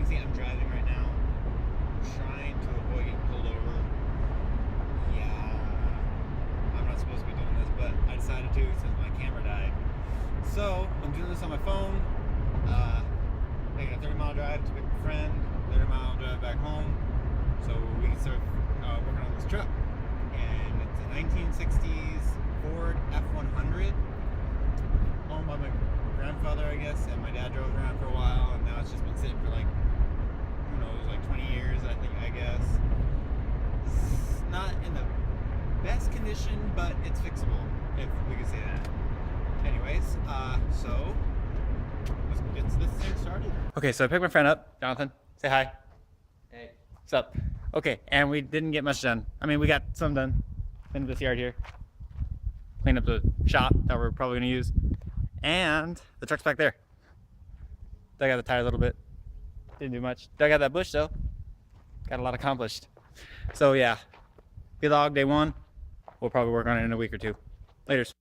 can see I'm driving right now, trying to avoid getting pulled over. Yeah, I'm not supposed to be doing this, but I decided to since my camera died. So I'm doing this on my phone. Taking a 30-mile drive to pick a friend, 30-mile drive back home, so we can start working on this truck. And it's a 1960s Ford f100, owned by my grandfather, I guess, and my dad drove it around for a while, and now it's just been sitting for like, who knows, like 20 years, I guess. It's not in the best condition, but it's fixable, if we could say that. Anyways, so let's get this thing started. Okay, so I picked my friend up. Jonathan, say hi. Hey. What's up? Okay, and we didn't get much done. I mean, we got some done. Cleaned up this yard here. Cleaned up the shop that we're probably gonna use. And the truck's back there. Dug out the tire a little bit. Didn't do much. Dug out that bush though. Got a lot accomplished. So yeah, vlog day one. We'll probably work on it in a week or two. Laters.